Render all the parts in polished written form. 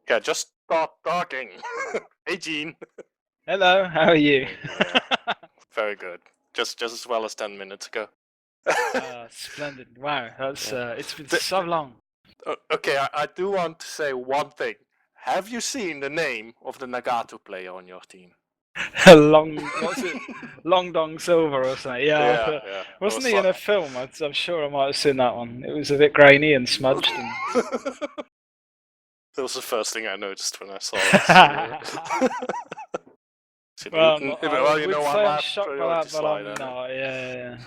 Yeah, just start talking. Hey, Gene. Hello, how are you? Yeah, very good. Just as well as 10 minutes ago. Splendid. Wow, that's it's been The- so long. Okay, I do want to say one thing. Have you seen the name of the Nagato player on your team? What's it? Long Dong Silver or something. Yeah. Yeah. Wasn't he in a film? I'm sure I might have seen that one. It was a bit grainy and smudged. That was the first thing I noticed when I saw it. Well, you know, I'm shocked by that, but slide, I'm not. Yeah.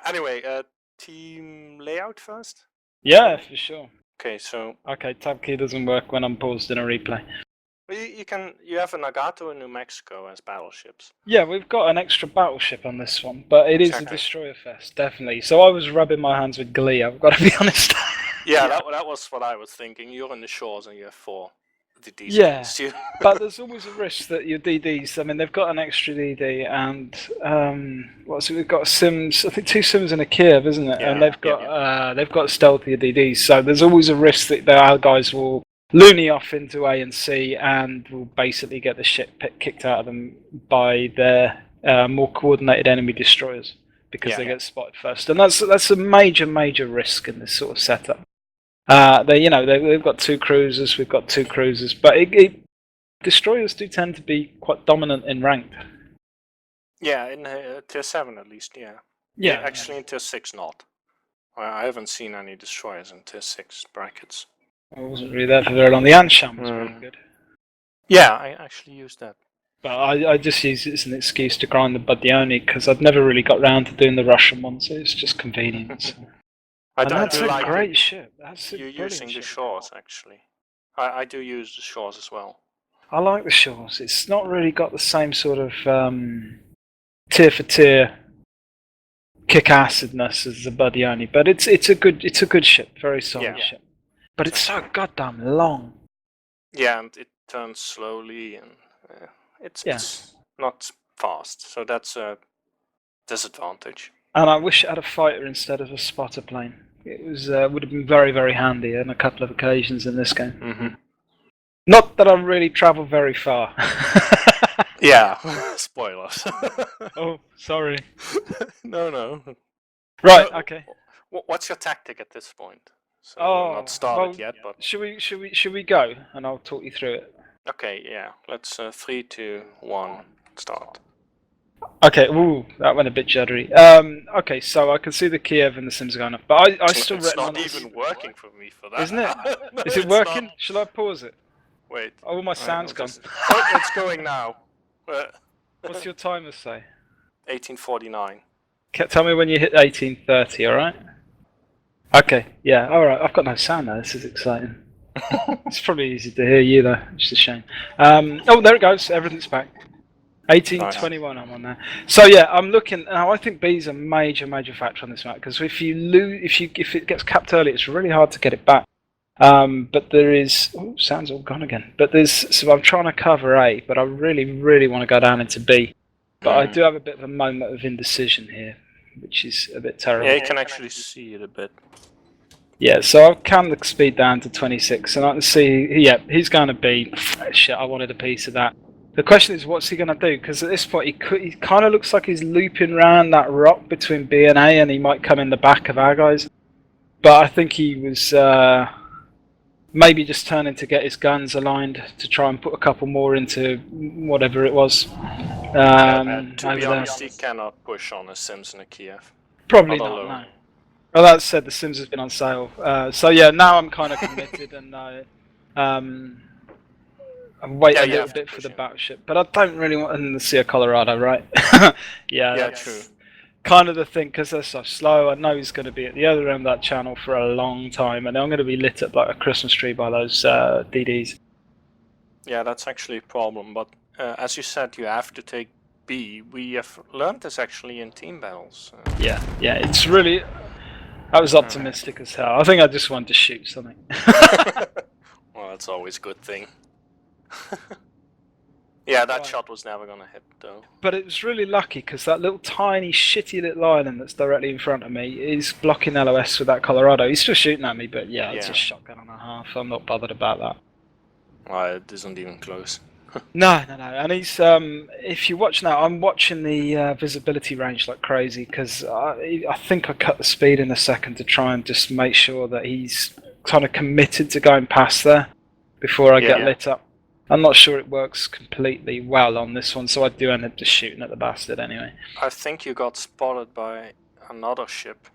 Anyway, team layout first? Yeah, for sure. Okay, so... Okay, tab key doesn't work when I'm paused in a replay. Well, you have a Nagato in New Mexico as battleships. Yeah, we've got an extra battleship on this one, but it is a destroyer fest, definitely. So I was rubbing my hands with glee, I've got to be honest. Yeah, that was what I was thinking. You're in the Shchors and you have 4 DDs against you. But there's always a risk that your DDs, I mean, they've got an extra DD and, we've got Sims, I think 2 Sims and a Kiev, isn't it? Yeah, and they've got stealthier DDs, so there's always a risk that our guys will loony off into A and C and will basically get the shit kicked out of them by their more coordinated enemy destroyers because they get spotted first, and that's a major risk in this sort of setup. They've got 2 cruisers, we've got 2 cruisers, but destroyers do tend to be quite dominant in rank. Yeah, in tier 7 at least, yeah. Yeah. Actually in tier 6 not. I haven't seen any destroyers in tier 6 brackets. I wasn't really there for very long. The Ansham was very good. Yeah, I actually used that. But I just use it as an excuse to grind the Badioni because I've never really got round to doing the Russian one, so it's just convenient. That's a great ship. You're using the Shchors, actually. I do use the Shchors as well. I like the Shchors. It's not really got the same sort of tier for tier kick-assedness as the Badioni, but it's a good ship, very solid ship. But it's so goddamn long. Yeah, and it turns slowly, and it's not fast, so that's a disadvantage. And I wish it had a fighter instead of a spotter plane. It would have been very handy on a couple of occasions in this game. Not that I really travel very far. Yeah, spoilers. Oh, sorry. No. Right, okay. What's your tactic at this point? So not started yet, but should we go and I'll talk you through it. Okay, yeah. Let's 3, 2, 1, start. Okay, ooh, that went a bit juddery. Okay, so I can see the Kiev and the Sims going up, but I still it's not even working for me for that. Isn't it? No, is it working? Not. Shall I pause it? Wait. Oh, my sound's gone. Oh, it's going now. What's your timer say? 1849. Tell me when you hit 1830, alright? Okay, yeah, alright, I've got no sound now, this is exciting. It's probably easy to hear you though, it's a shame. Oh, there it goes, everything's back. 1821 I'm on there. So yeah, I'm looking, now I think B's a major factor on this map, because if it gets capped early, it's really hard to get it back. But there is, oh, sound's all gone again. But so I'm trying to cover A, but I really want to go down into B. But I do have a bit of a moment of indecision here, which is a bit terrible. Yeah, you can actually see it a bit. Yeah, so I've canned the speed down to 26, and I can see, yeah, he's going to be, shit, I wanted a piece of that. The question is, what's he going to do? Because at this point, he kind of looks like he's looping around that rock between B and A, and he might come in the back of our guys. But I think he was maybe just turning to get his guns aligned to try and put a couple more into whatever it was. To be honest, he cannot push on a Sims and a Kiev. Probably not, no. Well, that said, the Sims has been on sale. So yeah, now I'm kind of committed, and I'm waiting a little bit for the battleship. But I don't really want them to see a Colorado, right? Yeah, true. Kind of the thing, because they're so slow. I know he's going to be at the other end of that channel for a long time, and I'm going to be lit up like a Christmas tree by those DDs. Yeah, that's actually a problem, but as you said, you have to take B. We have learned this actually in team battles. Yeah, it's really... I was optimistic as hell. I think I just wanted to shoot something. Well, that's always a good thing. Yeah, that Right. shot was never gonna hit though. But it was really lucky because that little tiny shitty little island that's directly in front of me is blocking LOS with that Colorado. He's still shooting at me, but yeah, it's Yeah. a shotgun and a half. I'm not bothered about that. Well, it isn't even close. No. And he's if you watch now, I'm watching the visibility range like crazy because I think I cut the speed in a second to try and just make sure that he's kind of committed to going past there before I get lit up. I'm not sure it works completely well on this one, so I do end up just shooting at the bastard anyway. I think you got spotted by another ship.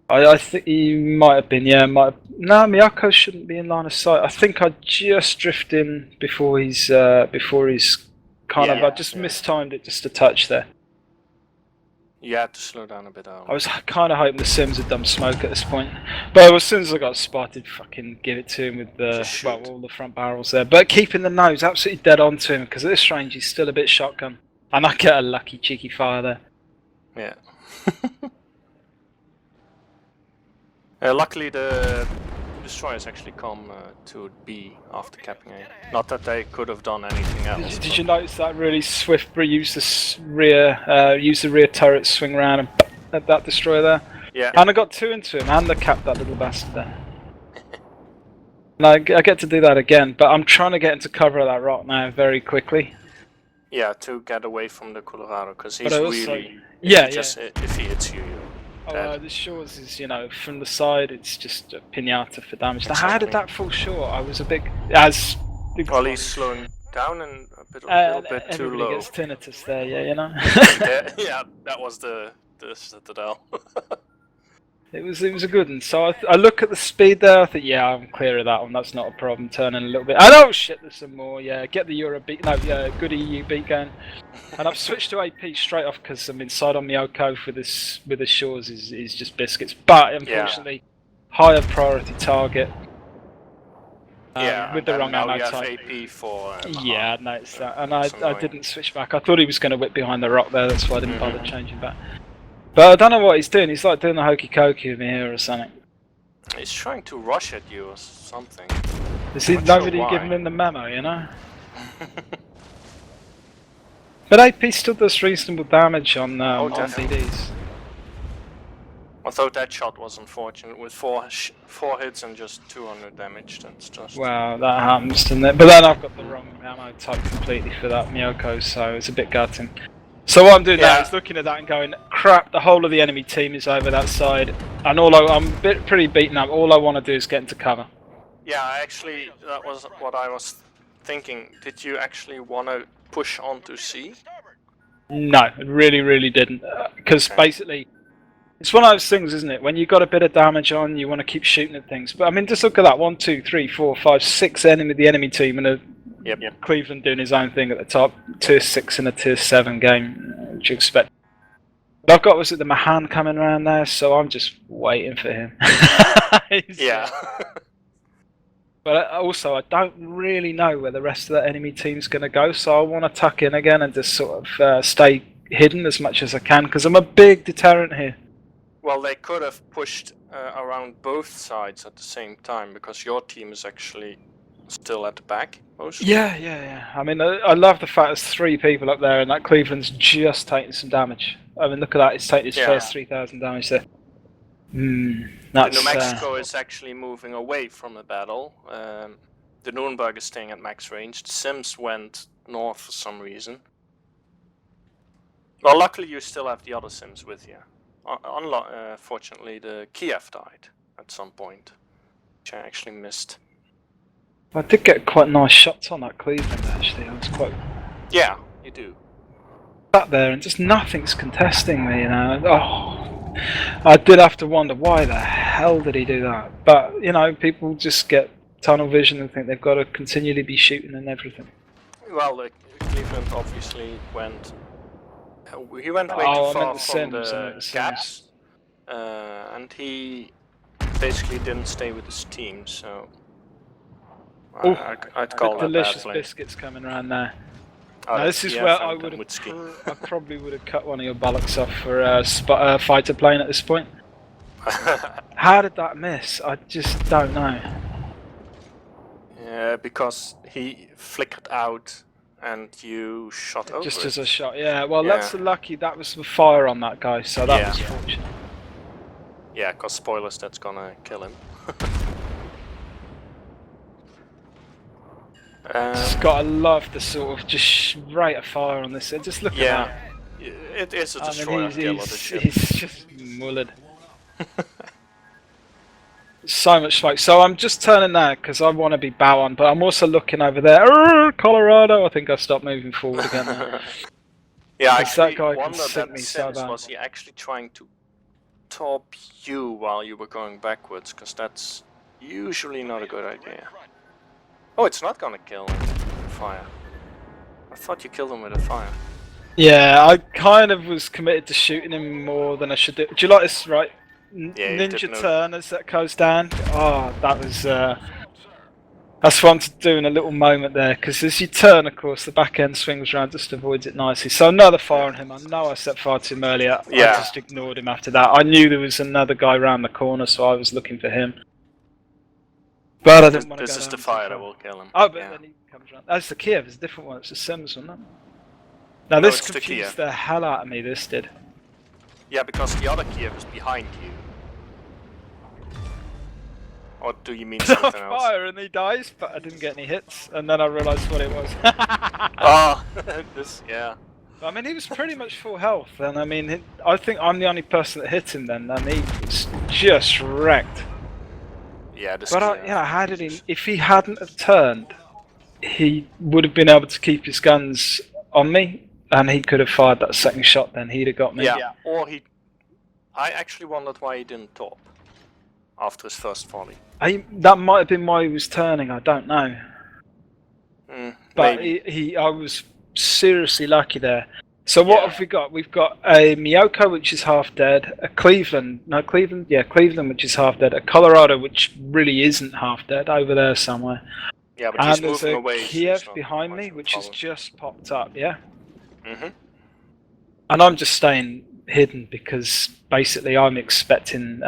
I think he might have been, yeah. No, Miyako shouldn't be in line of sight. I think I just drifted in before he's kind of. I just mistimed it just a touch there. You had to slow down a bit. I was kind of hoping the Sims had done smoke at this point, but as soon as I got spotted, fucking give it to him with the all the front barrels there. But keeping the nose absolutely dead on to him because at this range he's still a bit shotgun, and I get a lucky cheeky fire there. Yeah. Luckily, the destroyers actually come to B after capping A. Not that they could have done anything else. Did you notice that really swift use the rear turret, swing around and at that destroyer there? Yeah. And I got two into him, and I capped that little bastard there. And I get to do that again, but I'm trying to get into cover of that rock now very quickly. Yeah, to get away from the Colorado, because he's also, really... If he hits you, the Shchors is, from the side, it's just a pinata for damage. Exactly. How did that fall short? I was a bit... Well, he's slowing down and a little bit too low. Everybody gets tinnitus there, yeah, that was the Citadel. It was a good one. So I look at the speed there, I think, yeah, I'm clear of that one, that's not a problem, turning a little bit. Oh shit, there's some more, yeah, get the Euro beat, good EU beat going. And I've switched to AP straight off because I'm inside on Miyako with the Shchors is just biscuits. But unfortunately, higher priority target. With the wrong ammo type. AP for I noticed that, and I didn't switch back. I thought he was going to whip behind the rock there, that's why I didn't bother changing back. But I don't know what he's doing. He's like doing the hokey cokey with me here or something. He's trying to rush at you or something. Is he nobody giving him the memo, But AP still does reasonable damage on DDs. Although that shot was unfortunate with four hits and just 200 damage. That's just... Well, that happens, doesn't it? But then I've got the wrong ammo type completely for that Miyako, so it's a bit gutting. So what I'm doing now is looking at that and going, crap, the whole of the enemy team is over that side, and I'm pretty beaten up. All I want to do is get into cover. Yeah, actually, that was what I was thinking. Did you actually want to push on to C? No, it really didn't. Because basically, it's one of those things, isn't it? When you've got a bit of damage on, you want to keep shooting at things. But I mean, just look at that: 1, 2, 3, 4, 5, 6 the enemy team, and Cleveland doing his own thing at the top. Tier 6 in a Tier 7 game, which you expect. But I've got the Mahan coming around there, so I'm just waiting for him. But also, I don't really know where the rest of the enemy team's going to go, so I want to tuck in again and just sort of stay hidden as much as I can, because I'm a big deterrent here. Well, they could have pushed around both sides at the same time, because your team is actually still at the back, mostly. Yeah. I mean, I love the fact there's 3 people up there, and that Cleveland's just taking some damage. I mean, look at that, it's taking his first 3,000 damage there. New Mexico is actually moving away from the battle. The Nuremberg is staying at max range. The Sims went north for some reason. Well, luckily you still have the other Sims with you. Unfortunately, the Kiev died at some point, which I actually missed. I did get quite nice shots on that Cleveland, actually. I was quite... Yeah, you do. Sat there and just nothing's contesting me, Oh, I did have to wonder why the hell did he do that. But, people just get tunnel vision and think they've got to continually be shooting and everything. Well, Cleveland obviously went... He went way too far from the gaps, and he basically didn't stay with his team, so I'd call that delicious bad biscuits coming around there. Now, this is where I would have, I probably would have cut one of your bollocks off for a fighter plane at this point. How did that miss? I just don't know. Yeah, because he flickered out and you shot over Just it. as a shot, yeah. Well, Yeah. that's lucky. That was the fire on that guy, so that was fortunate. Yeah, cause spoilers, that's gonna kill him. Just gotta love the sort of just rate of fire on this. Just look at that. It is a destroyer kill of the ship. He's just mullered. So much smoke. So I'm just turning there because I want to be bow on, but I'm also looking over there. Colorado. I think I stopped moving forward again now. Yeah, I that guy can wonder sink that me so sense, bad. was he actually trying to top you while you were going backwards? Because that's usually not a good idea. Oh, it's not gonna kill him with fire. I thought you killed him with a fire. Yeah, I kind of was committed to shooting him more than I should do. Do you like this, right? Ninja turn as that goes down. Oh, that was. That's what I'm doing a little moment there, because as you turn, of course, the back end swings around, just avoids it nicely. So another fire on him. I know I set fire to him earlier. Yeah. I just ignored him after that. I knew there was another guy around the corner, so I was looking for him. But I didn't want to go This is down the too fire far. that will kill him. Oh, but then he comes around. That's the Kiev. It's a different one. It's the Sims one, no? Now this confused the hell out of me. This did. Yeah, because the other Kiev is behind you. Or do you mean something else? Fire and he dies, but I didn't get any hits, and then I realised what it was. Oh, yeah. I mean, he was pretty much full health, and I mean, I think I'm the only person that hit him then, and he was just wrecked. Yeah, this But how did he? If he hadn't have turned, he would have been able to keep his guns on me, and he could have fired that second shot. Then he'd have got me. Yeah, or he. I actually wondered why he didn't top after his first volley. That might have been why he was turning. I don't know. But I was seriously lucky there. So what have we got? We've got a Miyoko, which is half dead, a Cleveland, which is half dead, a Colorado, which really isn't half dead, over there somewhere. Yeah, but he's moving away. And there's a Kiev behind me, which has just popped up, yeah? Mm-hmm. And I'm just staying hidden because basically I'm expecting,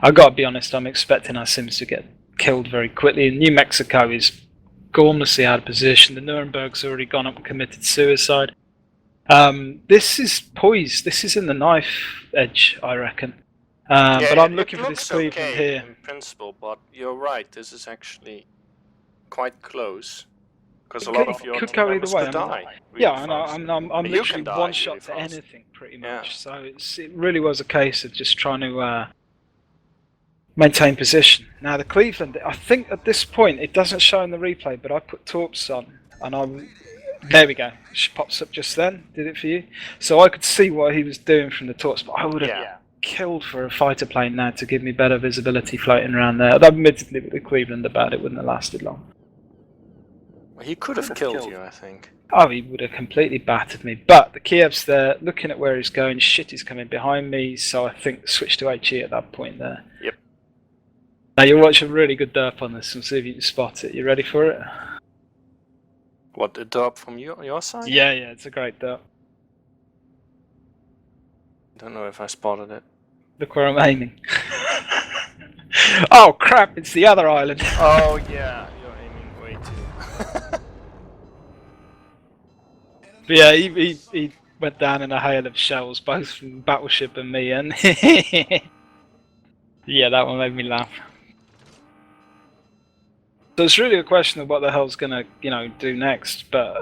I've got to be honest, I'm expecting our Sims to get killed very quickly. And New Mexico is gormlessly out of position. The Nuremberg's already gone up and committed suicide. This is poised. This is in the knife edge, I reckon. But I'm looking for this Cleveland here. In principle, but you're right. This is actually quite close. Because a lot of your could go either way. Die yeah, I'm literally one shot to anything, pretty much. So it really was a case of just trying to maintain position. Now the Cleveland, I think at this point it doesn't show in the replay, but I put torps on, and there we go. She pops up just then. Did it for you? So I could see what he was doing from the torps, but I would have killed for a fighter plane now to give me better visibility floating around there. Admittedly, with the Cleveland about it wouldn't have lasted long. He could have killed you, I think. Oh, he would have completely battered me. But the Kiev's there, looking at where he's going. Shit, he's coming behind me, so I think switch to HE at that point there. Yep. Now you'll watch a really good derp on this and see if you can spot it. You ready for it? What, the derp from your side? Yeah, it's a great derp. Don't know if I spotted it. Look where I'm aiming. Oh crap, it's the other island. Oh yeah, you're aiming way too. But yeah, he went down in a hail of shells, both from Battleship and me, and yeah, that one made me laugh. So it's really a question of what the hell's gonna, do next. But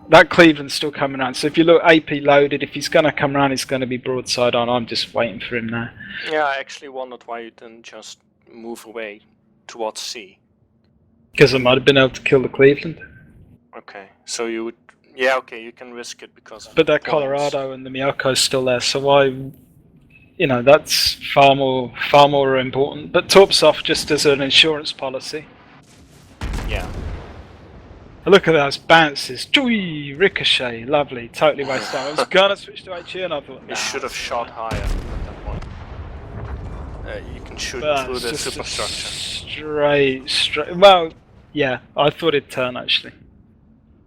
that Cleveland's still coming around. So if you look AP loaded, if he's gonna come around, it's gonna be broadside on. I'm just waiting for him now. Yeah, I actually wondered why you didn't just move away towards C. Because I might have been able to kill the Cleveland. Okay, so you would. Yeah, okay, you can risk it because. But that Colorado and the Miyoko's still there, so that's far more important. But torps off just as an insurance policy. Yeah. Look at those bounces. Joy, ricochet, lovely, totally wasted time. I was gonna switch to HE and I thought, You should have shot higher at that point. You can shoot through the superstructure. Straight. Well, yeah, I thought it'd turn actually.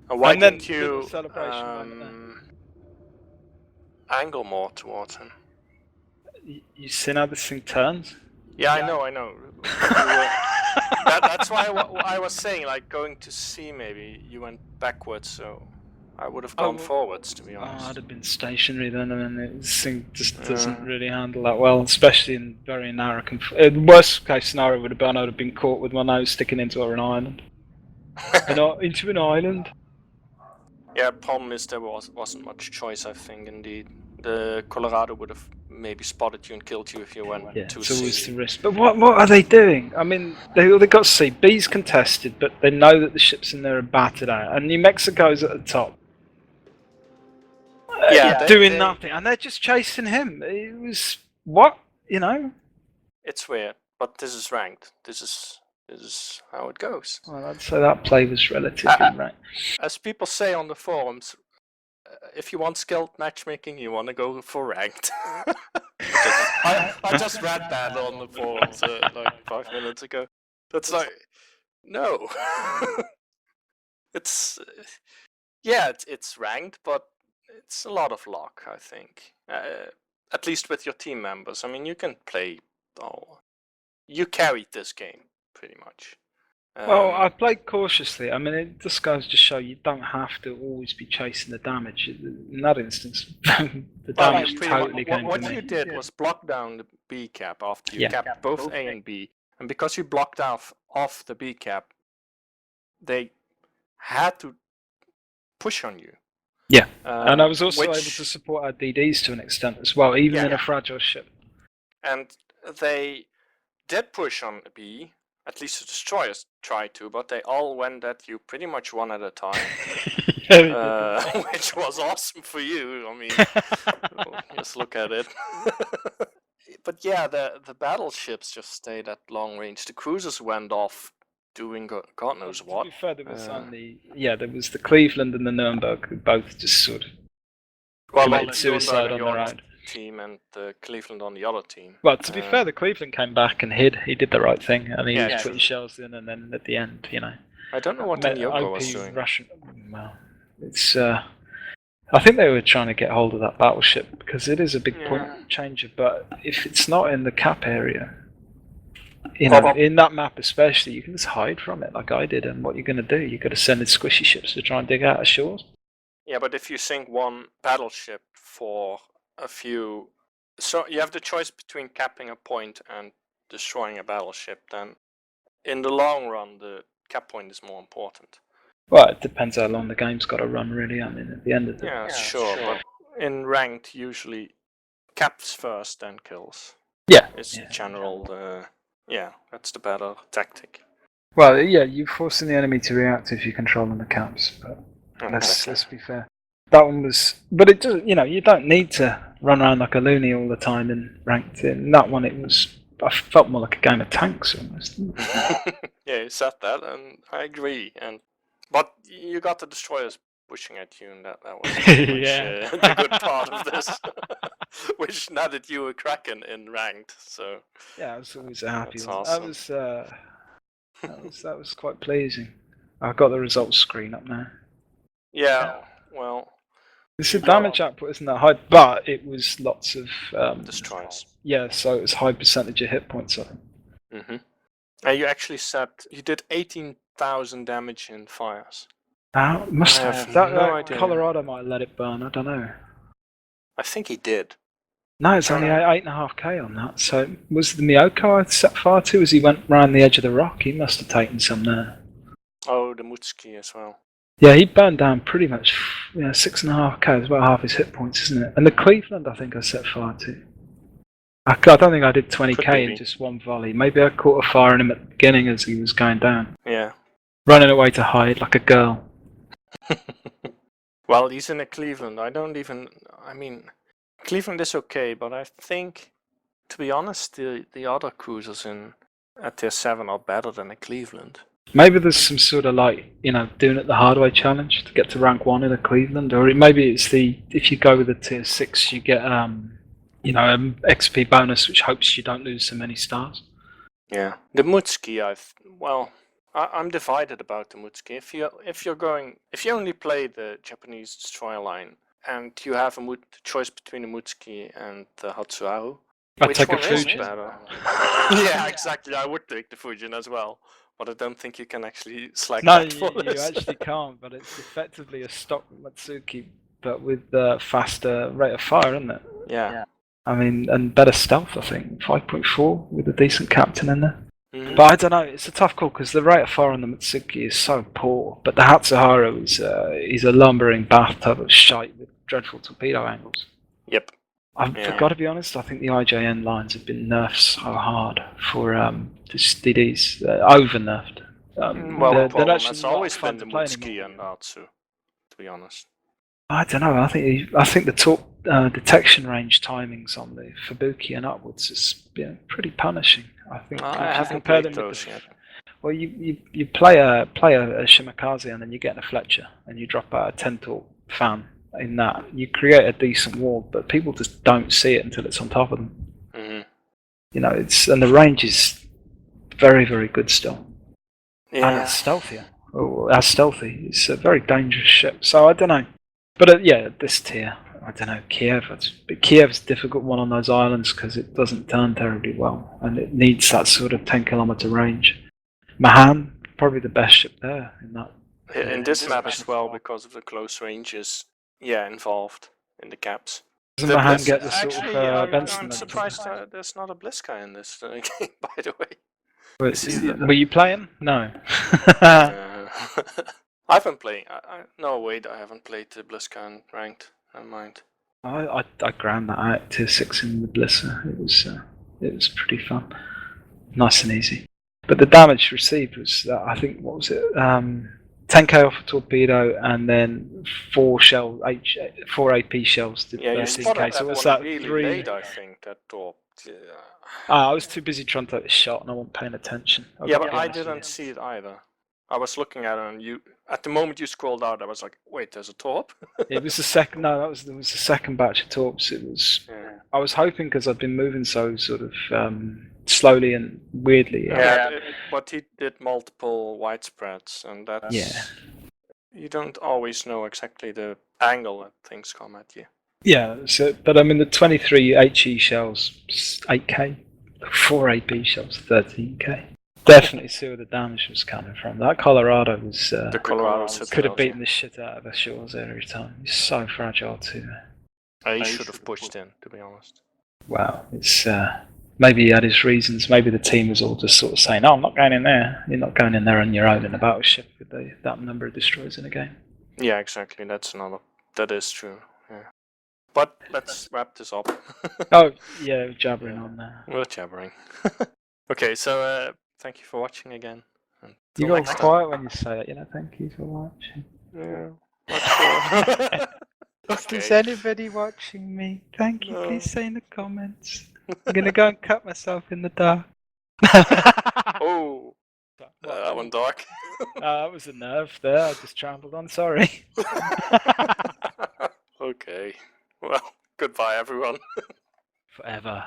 Why didn't you angle more towards him? You see how this thing turns? Yeah, I know. That's why I was saying, like, going to C, maybe you went backwards, so I would have gone forwards, to be honest. I'd have been stationary then, and this thing just doesn't really handle that well, especially in very narrow. The worst case scenario would have been I'd have been caught with my nose sticking into an island. Into an island. Yeah, problem is there wasn't much choice, I think, indeed. The Colorado would have maybe spotted you and killed you if you went to it's C. always the risk. But what are they doing? I mean, they got C. B's contested, but they know that the ships in there are battered out, and New Mexico's at the top. Doing nothing, and they're just chasing him. It was what, you know? It's weird, but this is ranked. This is how it goes. Well, I'd say that play was relatively ranked. As people say on the forums, if you want skilled matchmaking, you want to go for ranked. I just read that on the forums like 5 minutes ago. That's like, no. It's ranked, but it's a lot of luck, I think. At least with your team members. I mean, you can play. You carried this game pretty much. Well, I played cautiously. I mean, it just goes to show you don't have to always be chasing the damage. In that instance, the damage totally came to me. What you did was block down the B cap after you capped both A and B, and because you blocked off the B cap, they had to push on you. Yeah, and I was also able to support our DDs to an extent as well, even in a fragile ship. And they did push on B. At least the destroyers tried to, but they all went at you pretty much one at a time. Which was awesome for you. I mean, just look at it. But yeah, the battleships just stayed at long range. The cruisers went off doing God knows what. To be fair, there was there was the Cleveland and the Nuremberg who both just sort of committed suicide on their own. Team and the Cleveland on the other team. Well, to be fair, the Cleveland came back and hid. He did the right thing, and he was putting shells in, and then at the end, you know. I don't know what the Yoko was doing. Russian. Well, it's. I think they were trying to get hold of that battleship because it is a big point changer. But if it's not in the cap area, you know, in that map especially, you can just hide from it, like I did. And what you're going to do? You've got to send in squishy ships to try and dig out of shores. Yeah, but if you sink one battleship for a few, so you have the choice between capping a point and destroying a battleship, then in the long run the cap point is more important. Well, it depends how long the game's got to run, really. I mean, at the end of the day. Sure, but in ranked usually caps first then kills. Yeah. It's general, that's the better tactic. Well, yeah, you're forcing the enemy to react if you're controlling the caps, but let's be fair. That one was, but it doesn't. You know, you don't need to run around like a loony all the time in ranked. In that one, it was. I felt more like a game of tanks almost. Yeah, you said that, and I agree. But you got the destroyers pushing at you, and that was the good part of this, which netted you a Kraken in ranked. So yeah, I was always happy. Awesome. That was quite pleasing. I've got the results screen up now. Yeah, well. The damage output isn't that high, but it was lots of destroyers. Yeah, so it was high percentage of hit points, I think. And you actually said you did 18,000 damage in fires. Must have. No idea. Colorado might have let it burn. I don't know. I think he did. No, it's only 8.5k on that. So was the Miyoko I set fire to as he went round the edge of the rock? He must have taken some there. Oh, the Mutsuki as well. Yeah, he burned down pretty much 6.5k. It's about half his hit points, isn't it? And the Cleveland, I think I set fire to. I don't think I did 20k in just one volley. Maybe I caught a fire in him at the beginning as he was going down. Yeah. Running away to hide like a girl. Well, he's in a Cleveland. I mean, Cleveland is okay, but I think, to be honest, the other cruisers at tier 7 are better than a Cleveland. Maybe there's some sort of doing it the hard way challenge to get to rank 1 in a Cleveland, or maybe it's if you go with the tier 6, you get an XP bonus which hopes you don't lose so many stars. Yeah, the Mutsuki, I'm divided about the Mutsuki. If you only play the Japanese destroyer line and you have a choice between the Mutsuki and the Hatsuharu, Which take one a is Fujin. better? Yeah, exactly. I would take the Fujin as well, but I don't think you can actually select No, that for you this. actually can't, but it's effectively a stock Matsuki, but with faster rate of fire, isn't it? Yeah. I mean, and better stealth, I think. 5.4 with a decent captain in there. Mhm. But I don't know, it's a tough call because the rate of fire on the Mitsuki is so poor. But the Hatsuharu is a lumbering bathtub of shite with dreadful torpedo angles. Yep. I've got to be honest, I think the IJN lines have been nerfed so hard for the DDs, over nerfed. Well, the they're problem actually has not always fun been the to play Mutsuki anymore. and Natsu, to be honest. I don't know. I think the torp detection range timings on the Fubuki and upwards is pretty punishing. I think I if you haven't compare played them with those yet. well, you play a Shimakaze and then you get a Fletcher and you drop a 10 torp fan in that. You create a decent wall, but people just don't see it until it's on top of them. Mm-hmm. You know, and the range is very, very good still. Yeah. And it's stealthier. Oh, as stealthy. It's a very dangerous ship. So I don't know. But yeah, this tier, I don't know, Kiev. But Kiev's a difficult one on those islands because it doesn't turn terribly well, and it needs that sort of 10-kilometer range. Mahan, probably the best ship there in that. In this map as well, because of the close ranges, involved in the caps. Doesn't Mahan get the sort actually, of Benson? I'm surprised there's not a Blitzka in this game, by the way. Were you playing? No. I've been playing. No, wait, I haven't played the Blitzka ranked. Never mind. I ground that out to 6 in the Blisser. It was pretty fun, nice and easy. But the damage received was I think what was it? 10k off a torpedo and then 4 AP shells did 13k. So what's that? Really 3. late, I think that top. I was too busy trying to take the shot and I wasn't paying attention. Yeah, but I didn't see it either. I was looking at it, and at the moment you scrolled out, I was like, "Wait, there's a torp." It was the second. No, there was the second batch of torps. It was. Yeah. I was hoping because I've been moving so sort of slowly and weirdly. But he did multiple widespreads, and that's you don't always know exactly the angle that things come at you. Yeah. So, but I mean, the 23 HE shells, 8k, 4 AP shells, 13k. Definitely see where the damage was coming from. That Colorado was. The Colorado could have beaten the shit out of the Shchors every time. He's so fragile too. He should have pushed in, to be honest. Wow, it's maybe he had his reasons. Maybe the team was all just sort of saying, "No, I'm not going in there. You're not going in there on your own in a battleship with that number of destroyers in a game." Yeah, exactly. That is true. Yeah. But let's wrap this up. Oh yeah, jabbering on there. We're jabbering. Okay, so. Thank you for watching again. You got quiet when you say it, Thank you for watching. Yeah, not sure. Okay. Is anybody watching me? Thank you. Please say in the comments. I'm gonna go and cut myself in the dark. Oh, that went dark. That was a nerve there. I just trampled on. Sorry. Okay. Well, goodbye, everyone. Forever.